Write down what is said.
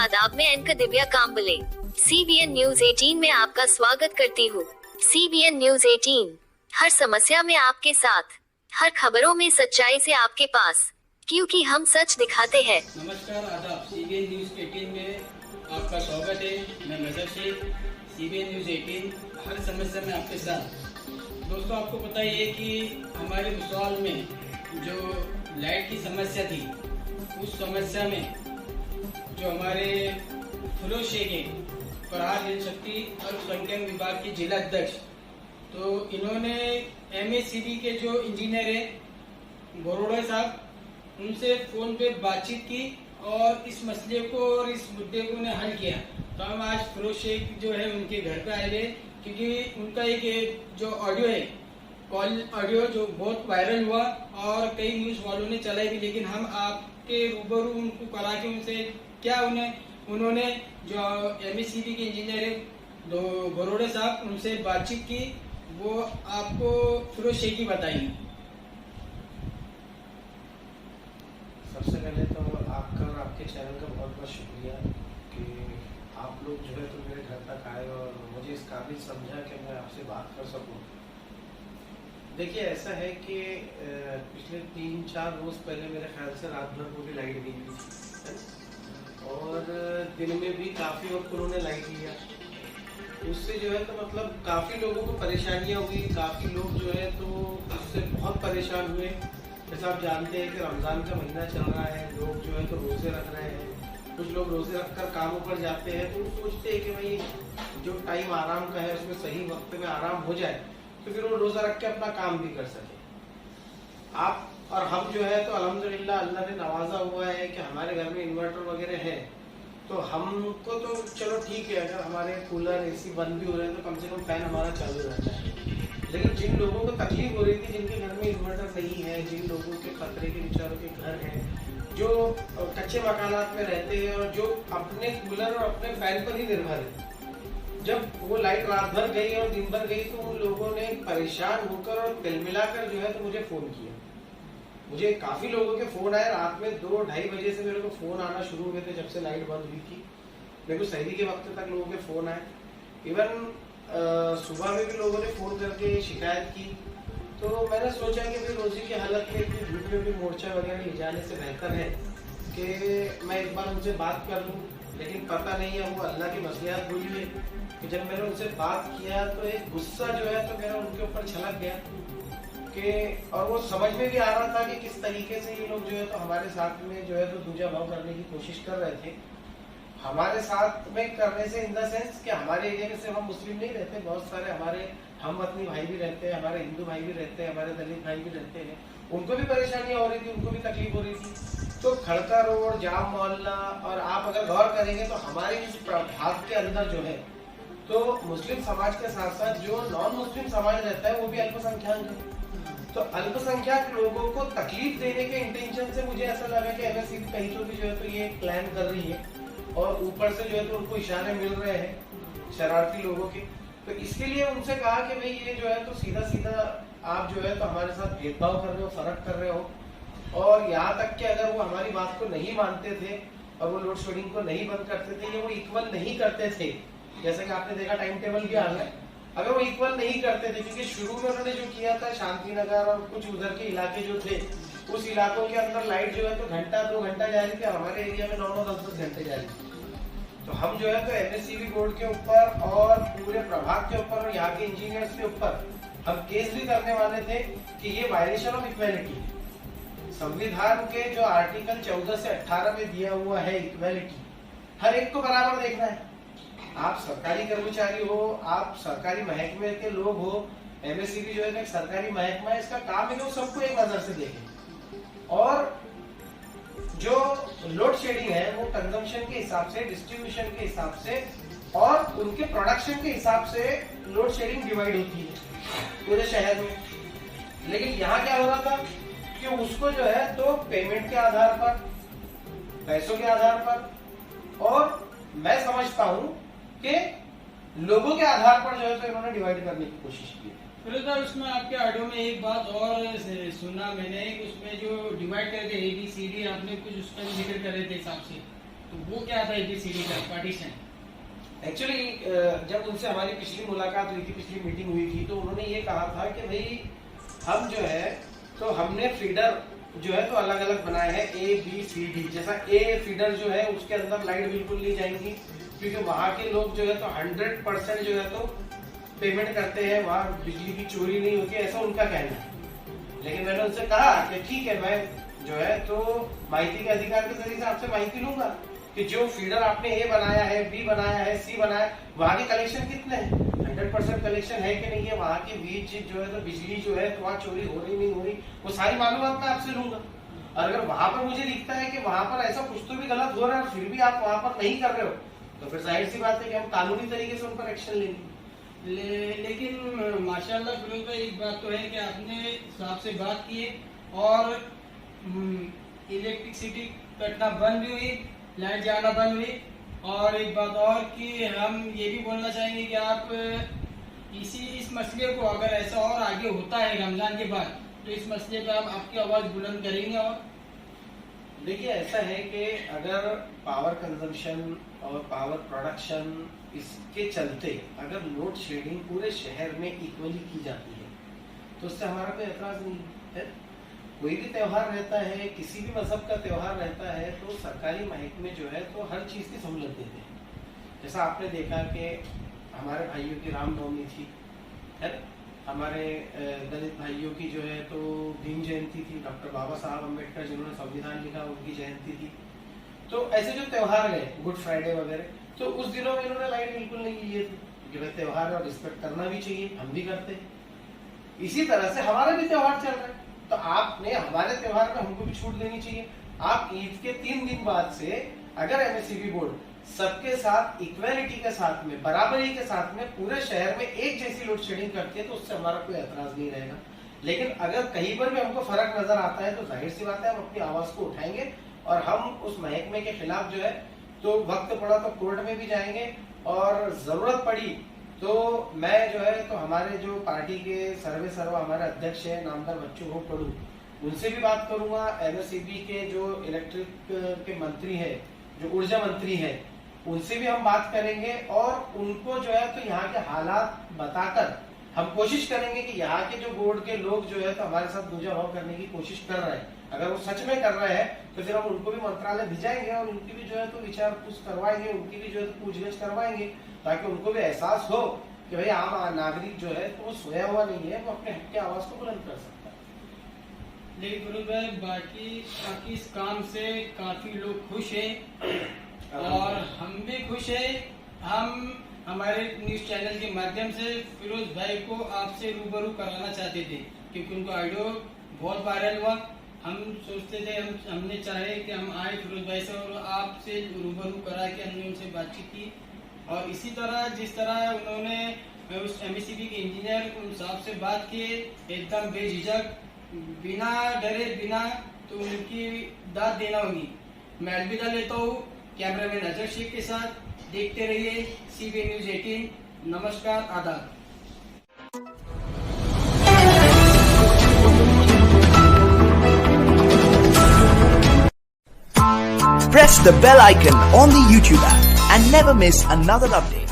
आदाब, मैं anchor Divya Kamble CBN news 18 में आपका स्वागत करती हूँ। CBN न्यूज 18 हर समस्या में आपके साथ, हर खबरों में सच्चाई से आपके पास, क्योंकि हम सच दिखाते हैं। नमस्कार, आदाब। CBN न्यूज 18 में आपका स्वागत है। मैं नजर शेख, CBN न्यूज 18 हर समस्या में आपके साथ। दोस्तों, आपको पता ही है कि हमारे भुसावल में जो लाइट की समस्या थी, उस समस्या में जो हमारे फिरोज शेख है, प्रहार जनशक्ति अल्पसंख्यक विभाग के जिला अध्यक्ष, तो इन्होंने MACB के जो इंजीनियर है बरोड़ा साहब, उनसे फोन पे बातचीत की और इस मसले को और इस मुद्दे को उन्हें हल किया। तो हम आज फिरोज शेख जो है उनके घर पे आए थे, क्योंकि उनका एक जो ऑडियो है, कॉल ऑडियो, जो बहुत वायरल हुआ और कई न्यूज वालों ने चलाई भी, लेकिन हम आपके रूबरू उनको करा के उनसे क्या उन्होंने जो MACB के इंजीनियर है बरोड़ा साहब, उनसे बातचीत की, वो आपको फिरोज शेख ही बताइए। सबसे पहले तो आपका और आपके चैनल का बहुत बहुत शुक्रिया कि आप लोग जो है तो मेरे घर तक आए और मुझे इस काबिल समझा कि मैं आपसे बात कर सकूं। देखिए, ऐसा है कि पिछले 3-4 रोज पहले मेरे ख्याल से रात भर पूरी लाइट गई थी और दिन में भी काफ़ी वक्त उन्होंने लाइट लिया। उससे जो है तो मतलब काफ़ी लोगों को परेशानियाँ हुई, काफ़ी लोग जो है तो उससे बहुत परेशान हुए। जैसा आप जानते हैं कि रमज़ान का महीना चल रहा है, लोग जो है तो रोज़े रख रहे हैं, कुछ लोग रोज़े रख कर कामों पर जाते हैं, तो वो सोचते हैं कि भाई जो टाइम आराम का है उसमें सही वक्त में आराम हो जाए तो फिर वो रोज़ा रख के अपना काम भी कर सके। आप और हम जो है तो अल्हम्दुलिल्लाह अल्लाह ने नवाजा हुआ है कि हमारे घर में इन्वर्टर वगैरह है, तो हमको तो चलो ठीक है, अगर हमारे कूलर AC बंद भी हो रहे हैं तो कम से कम फैन हमारा चालू रहता है। लेकिन जिन लोगों को तकलीफ हो रही थी, जिनके घर में इन्वर्टर नहीं है, जिन लोगों के खतरे के बेचारों के घर हैं, जो कच्चे मकानात में रहते हैं और जो अपने कूलर और अपने फैन पर ही निर्भर है, जब वो लाइट रात भर गई और दिन भर गई तो उन लोगों ने परेशान होकर और तिलमिलाकर जो है तो मुझे फोन किया। मुझे काफी लोगों के फोन आए, रात में 2-2:30 बजे से मेरे को फोन आना शुरू हुए थे, जब से लाइट बंद हुई थी। मेरे को सहरी के वक्त तक लोगों के फोन आए। इवन सुबह में भी लोगों ने फोन करके शिकायत की। तो मैंने सोचा कि भाई रोजी की हालत में इतनी धूप में भी मोर्चा वगैरह ले जाने से बेहतर है कि मैं एक बार उनसे बात कर लूँ। लेकिन पता नहीं है, वो अल्लाह की मसलियत हुई है कि जब मैंने उनसे बात किया तो एक गुस्सा जो है तो मेरा उनके ऊपर छलक गया कि, और वो समझ में भी आ रहा था कि किस तरीके से ये लोग जो है तो हमारे साथ में जो है तो दूजा भाव करने की कोशिश कर रहे थे। हमारे साथ में करने से इन द सेंस कि हमारे एरिया में सिर्फ हम मुस्लिम नहीं रहते, बहुत सारे हमारे हम वतनी भाई भी रहते हैं, हमारे हिंदू भाई भी रहते हैं, हमारे दलित भाई भी रहते हैं। उनको भी परेशानियां हो रही थी, उनको भी तकलीफ हो रही थी। तो खड़का रोड, जाम मोहल्ला, और आप अगर गौर करेंगे तो हमारे इस प्रभाग के अंदर जो है तो मुस्लिम समाज के साथ साथ जो नॉन मुस्लिम समाज रहता है वो भी अल्पसंख्यक है। तो अल्पसंख्यक लोगों को तकलीफ देने के इंटेंशन से मुझे ऐसा लगा कि MACB कहीं तो भी जो है तो ये प्लान कर रही है और ऊपर से जो है तो उनको इशारे मिल रहे हैं शरारती लोगों के। तो इसके लिए उनसे कहा कि भाई ये जो है तो सीधा सीधा आप जो है तो हमारे साथ भेदभाव कर रहे हो, फर्क कर रहे हो। और यहाँ तक कि अगर वो हमारी बात को नहीं मानते थे और वो लोड शेडिंग को नहीं बंद करते थे, या वो इक्वल नहीं करते थे, जैसे कि आपने देखा टाइम टेबल भी आ गया, अगर वो इक्वल नहीं करते थे, क्योंकि शुरू में उन्होंने जो किया था शांति नगर और कुछ उधर के इलाके जो थे, उस इलाकों के अंदर लाइट जो है तो 1-2 घंटा जा रही थी, हमारे एरिया में 9-9, 10-10 घंटे जा रही थी। तो हम जो है तो MACB बोर्ड के ऊपर और पूरे प्रभाग के ऊपर और यहाँ के इंजीनियर्स के ऊपर हम केस भी करने वाले थे कि ये वायलेशन ऑफ इक्वेलिटी, संविधान के जो आर्टिकल 14 से 18 में दिया हुआ है इक्वेलिटी, हर एक को बराबर देखना है। आप सरकारी कर्मचारी हो, आप सरकारी महकमे के लोग हो, MACB जो है एक सरकारी महकमा है, इसका काम है कि वो सबको एक नजर से देखे। और जो लोड शेडिंग है वो कंजम्पशन के हिसाब से, डिस्ट्रीब्यूशन के हिसाब से और उनके प्रोडक्शन के हिसाब से लोड शेडिंग डिवाइड होती है पूरे शहर में। लेकिन यहाँ क्या हो रहा था कि उसको जो है तो पेमेंट के आधार पर, पैसों के आधार पर, और मैं समझता हूँ कि लोगों के आधार पर जो है तो इन्होंने डिवाइड करने की कोशिश की। फिरोज भाई, उसमें आपके ऑडियो में एक बात और सुना मैंने, उसमें जो डिवाइड करके ABCD आपने कुछ उसका जिक्र करे थे हिसाब से, तो वो क्या था एबीसीडी का पार्टीशन? एक्चुअली जब उनसे हमारी पिछली मुलाकात हुई थी, पिछली मीटिंग हुई थी, तो उन्होंने ये कहा था कि भाई हम जो है तो हमने फीडर जो है तो अलग अलग बनाए हैं, ए बी सी डी। जैसा ए फीडर जो है उसके अंदर लाइट बिल्कुल नहीं जाएंगी, क्योंकि वहाँ के लोग जो है तो 100% जो है तो पेमेंट करते हैं, वहाँ बिजली की चोरी नहीं होती, ऐसा उनका कहना है। लेकिन मैंने उनसे कहा कि ठीक है, मैं जो है तो माहिती के अधिकार के जरिए से आपसे माहिती लूंगा कि जो फीडर आपने ए बनाया है, बी बनाया है, सी बनाया है, वहाँ के कलेक्शन कितने हैं, 100% कलेक्शन है कि नहीं है, वहाँ की बीच जो है तो बिजली जो है तो वहाँ चोरी हो रही नहीं हो रही, वो सारी मालूमात मैं आपसे लूंगा। और अगर वहां पर मुझे दिखता है कि वहां पर ऐसा कुछ तो भी गलत हो रहा है, फिर भी आप वहां पर नहीं कर रहे हो, तो फिर जाहिर सी बात है कि हम कानूनी तरीके से उन पर एक्शन लेंगे। लेकिन माशाल्लाह फिरोज भाई, एक बात तो है कि आपने साहब से बात की और इलेक्ट्रिसिटी कटना बंद भी हुई, लाइट जाना बंद हुई। और एक बात और कि हम ये भी बोलना चाहेंगे कि आप इस मसले को, अगर ऐसा और आगे होता है रमजान के बाद, तो इस मसले पे हम आपकी आवाज बुलंद करेंगे। और देखिए, ऐसा है कि अगर पावर कंजम्पशन और पावर प्रोडक्शन इसके चलते अगर लोड शेडिंग पूरे शहर में इक्वली की जाती है तो उससे हमारा कोई एतराज नहीं है। कोई भी त्योहार रहता है, किसी भी मजहब का त्योहार रहता है, तो सरकारी महकमे जो है तो हर चीज की सहूलत देते हैं। जैसा आपने देखा कि हमारे भाइयों की रामनवमी थी, है ना, हमारे दलित भाइयों की जो है तो भीम जयंती थी, डॉक्टर बाबा साहब अम्बेडकर जिन्होंने संविधान लिखा उनकी जयंती थी। तो ऐसे जो त्योहार गए, गुड फ्राइडे वगैरह, तो उस दिनों में इन्होंने लाइट बिल्कुल नहीं ली थी, क्योंकि भाई त्योहार है और रिस्पेक्ट करना भी चाहिए, हम भी करते हैं। इसी तरह से हमारा भी त्योहार चल रहा है, तो आपने हमारे त्योहार में हमको भी छूट देनी चाहिए। आप ईद के 3 दिन बाद से अगर एमएससीबी बोर्ड सबके साथ इक्वेलिटी के साथ में, बराबरी के साथ में पूरे शहर में एक जैसी लोड शेडिंग करती है तो उससे हमारा कोई एतराज नहीं रहेगा। लेकिन अगर कहीं पर भी हमको फर्क नजर आता है तो जाहिर सी बात है हम अपनी आवाज को उठाएंगे और हम उस महकमे के खिलाफ जो है तो वक्त पड़ा तो कोर्ट में भी जाएंगे, और जरूरत पड़ी तो मैं जो है तो हमारे जो पार्टी के सर्वे सर्वा हमारे अध्यक्ष है नामदार बच्चू हो पढ़ू, उनसे भी बात करूंगा। एमएससीबी के जो इलेक्ट्रिक के मंत्री है, जो ऊर्जा मंत्री है, उनसे भी हम बात करेंगे और उनको जो है तो यहाँ के हालात बताकर हम कोशिश करेंगे कि यहाँ के जो बोर्ड के लोग जो है तो हमारे साथ दूजा भाव करने की कोशिश कर रहे हैं, अगर वो सच में कर रहे हैं तो फिर हम उनको भी मंत्रालय भिजाएंगे और उनकी भी जो है तो विचार पूछ करवाएंगे, उनकी भी जो है तो पूछगछ करवाएंगे, ताकि उनको भी एहसास हो कि भाई आम नागरिक जो है तो वो सोया हुआ नहीं है, वो अपने हक की आवाज को बुलंद कर सकता है। लेकिन फिरोज भाई, बाकी इस काम से काफी लोग खुश हैं और हम भी खुश हैं। हम हमारे न्यूज चैनल के माध्यम से फिरोज भाई को आपसे रूबरू कराना चाहते थे, क्योंकि उनका ऑडियो बहुत वायरल हुआ। हम सोचते थे, हमने चाहे कि हम आए फिरोज भाई से और आपसे रूबरू करा के हमने उनसे बातचीत की। और इसी तरह जिस तरह उन्होंने उस एमएससीबी के इंजीनियर उन साहब से बात की, एकदम बेझिझक, बिना डरे, बिना तो उनकी दाद देना होगी। मैं अलविदा लेता हूँ कैमरामैन अजय शेख के साथ। देखते रहिए सीबीएन न्यूज 18। नमस्कार, आदाब। Press the bell icon on the YouTube app and never miss another update.